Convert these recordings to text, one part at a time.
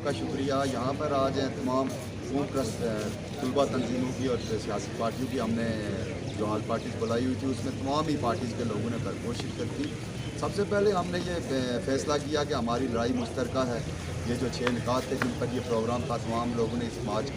का शुक्रिया। यहाँ पर आज तमाम तलबा तंजीमों की और सियासी पार्टियों की हमने जो हाल पार्टीज बुलाई हुई थी उसमें तमाम ही पार्टीज़ के लोगों ने भरपूर शिरकत की। सबसे पहले हमने ये फ़ैसला किया कि हमारी लड़ाई मुश्तरका है। ये जो 6 निकात थे जिन पर ये प्रोग्राम था, तमाम लोगों ने इस मार्च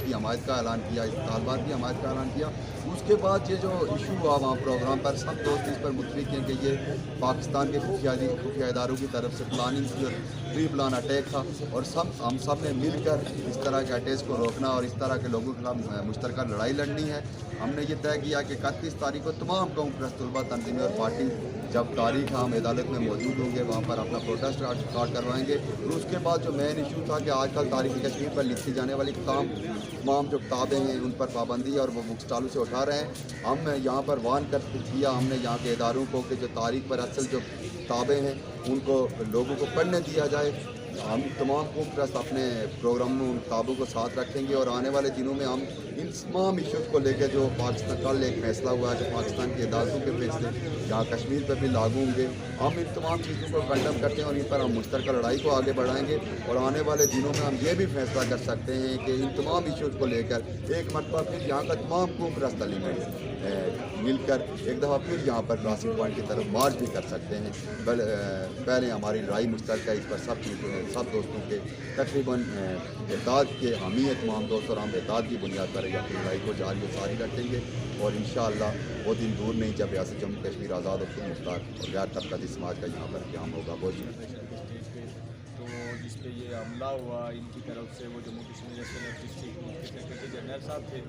की हमायत का ऐलान किया, इस तालबात की हमायत का ऐलान किया। उसके बाद ये जो इशू हुआ वहाँ प्रोग्राम पर, सब दोस्त इस पर मुतफिक हैं कि ये पाकिस्तान के खुफिया इदारों की तरफ से प्लानिंग थी और प्री प्लान अटैक था, और हम सब ने मिलकर इस तरह के अटैक को रोकना और इस तरह के लोगों के खिलाफ मुश्तरका लड़ाई लड़नी है। हमने ये तय किया कि 31 तारीख को तमाम कौम परस्त तलबा तंजीमें और पार्टी जब तारीख हम अदालत में मौजूद होंगे वहाँ पर अपना प्रोटेस्ट स्टार्ट करवाएंगे। और उसके बाद जो मेन इशू था कि आजकल तारीख़ कश्मीर पर लिखी जाने वाली तमाम जो किताबें हैं उन पर पाबंदी है और वो बुक स्टॉलों से उठा रहे हैं। हम यहाँ पर वार्न कर किया हमने यहाँ के इदारों को कि जो तारीख पर असल जो किताबें हैं उनको लोगों को पढ़ने दिया जाए। हम तमाम कौम परस्त अपने प्रोग्राम में उन किताबों को साथ रखेंगे और आने वाले दिनों में हम इन तमाम इशूज़ को लेकर जो पाकिस्तान कल एक फ़ैसला हुआ है जो पाकिस्तान की अदालतों के फैसले यहाँ कश्मीर पर भी लागू होंगे, हम इन तमाम चीज़ों को कंडम करते हैं और इन पर हम मुश्तरका लड़ाई को आगे बढ़ाएंगे। और आने वाले दिनों में हम ये भी फैसला कर सकते हैं कि इन तमाम इशूज़ को लेकर एक मरतबा फिर यहाँ का तमाम कौम परस्त एलिमेंट्स मिलकर एक दफ़ा फिर यहाँ पर क्रॉसिंग पॉइंट की तरफ मार्च भी कर सकते हैं। पहले हमारी लड़ाई मुश्तरका इस पर सब दोस्तों के तकरीबन एतदाद के हामी है तमाम दोस्त, और हम एतदाद की बुनियाद पर अपनी लड़ाई को जारी सारी रखेंगे। और इंशाअल्लाह वो दिन दूर नहीं जब रियासत जम्मू कश्मीर आज़ाद और खुद मुख्तार और गैर तबक़ाती समाज का यहाँ पर क़याम होगा। बहुत तो जिस पे ये हमला हुआ इनकी तरफ से, वो Jammu Kashmir district secretary general साहब थे।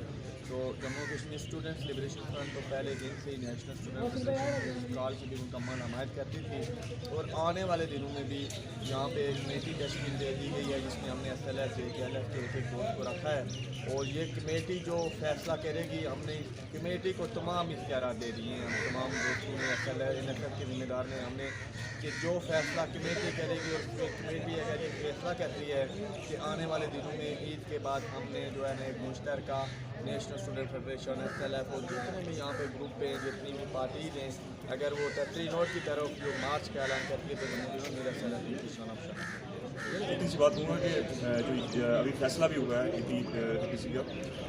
तो Jammu Kashmir students liberation front तो पहले दिन से ही नेशनल स्टूडेंट फेडरेशन कॉल की भी मुकम्मल हमायत करती थी। और आने वाले दिनों में भी यहाँ पे एक कमेटी तश्कील दे दी गई है जिसमें हमने SLF KLF के एक दोस्त को रखा है। और ये कमेटी जो फैसला करेगी, हमने कमेटी को तमाम इख्तियार दे दिए हैं। हम तमाम दोस्तों ने SLF NFF के ज़िम्मेदार ने हमने कि जो फैसला कमेटी करेगी और कमेटी अगर ये फैसला करती है कि आने वाले दिनों में ईद के बाद हमने जो है ना एक मुश्तरका नेशनल स्टूडेंट फेडरेशन SLF और जितने भी यहाँ पे ग्रुप हैं, जितनी भी पार्टीज हैं, अगर वो 33 नोट की तरफ जो मार्च का ऐलान करती है तो जम्मू मेरा इतनी सी बात हुआ कि जो अभी फैसला भी हुआ है किसी का,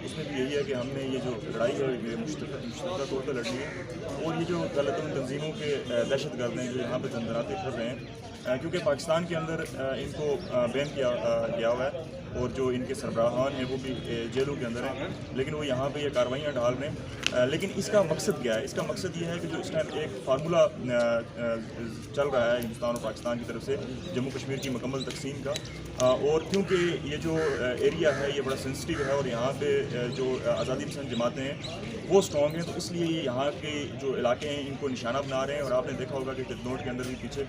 उसमें भी यही है कि हमने ये जो लड़ाई है ये मुश्तरका तौर पर लड़नी है। और ये जो गलत तंजीमों के दहशतगर्द हैं जो यहाँ पर तंजराते कर रहे हैं, क्योंकि पाकिस्तान के अंदर इनको बैन किया गया हुआ है और जो इनके सरबराहान हैं वो भी जेलों के अंदर हैं, लेकिन वो यहाँ पे ये कार्रवाइयाँ डाल रहे हैं। लेकिन इसका मकसद क्या है? इसका मकसद ये है कि जो इस टाइम एक फार्मूला चल रहा है हिंदुस्तान और पाकिस्तान की तरफ से जम्मू कश्मीर की मुकम्मल तकसीम का, और क्योंकि ये जो एरिया है ये बड़ा सेंसिटिव है और यहाँ पे जो आज़ादी पसंद जमातें हैं वो स्ट्रॉन्ग हैं, तो इसलिए ये यहाँ के जो इलाके हैं इनको निशाना बना रहे हैं। और आपने देखा होगा कि चित्तौड़ के अंदर भी पीछे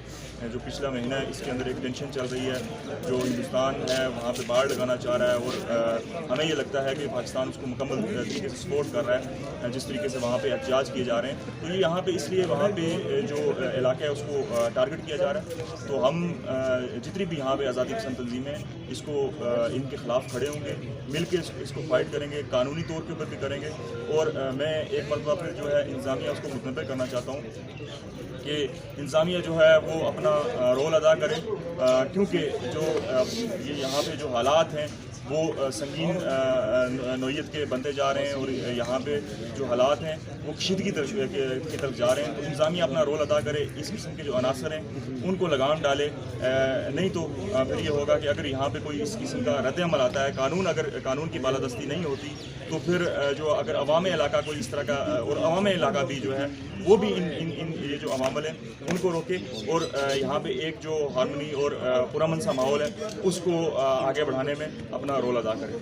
जो पिछला महीना है इसके अंदर एक टेंशन चल रही है, जो हिंदुस्तान है वहाँ पे बाढ़ लगाना चाह रहा है और हमें ये लगता है कि पाकिस्तान उसको मुकम्मल तरीके से सपोर्ट कर रहा है जिस तरीके से वहाँ पे एहतजाज किए जा रहे हैं। तो ये यहाँ पे इसलिए वहाँ पे जो इलाका है उसको टारगेट किया जा रहा है। तो हम जितनी भी यहाँ पे आज़ादी पसंद तंजीमें हैं इसको इनके ख़िलाफ़ खड़े होंगे, मिल के इसको फाइट करेंगे, कानूनी तौर के ऊपर भी करेंगे। और मैं एक मरतबा फिर जो है इंतज़ामिया उसको मुतनबे करना चाहता हूँ कि इंतज़ामिया जो है वो अपना रोल अदा करे, क्योंकि जो ये यहाँ पे जो हालात हैं वो संगीन नौयत के बनते जा रहे हैं और यहाँ पे जो हालात हैं वो कशीदगी की तरफ जा रहे हैं। तो इंतज़ामिया अपना रोल अदा करे, इस किस्म के जो अनासर हैं उनको लगाम डाले, नहीं तो फिर ये होगा कि अगर यहाँ पे कोई इस किस्म का रद्द-ए-अमल आता है, अगर कानून की बालादस्ती नहीं होती, तो फिर जो अगर अवाम इलाका कोई इस तरह का, और अवाम इलाका भी जो है वो भी इन ये जो अवामल हैं उनको रोके और यहाँ पे एक जो हारमोनी और पुरअमन सा माहौल है उसको आगे बढ़ाने में अपना रोल अदा करें।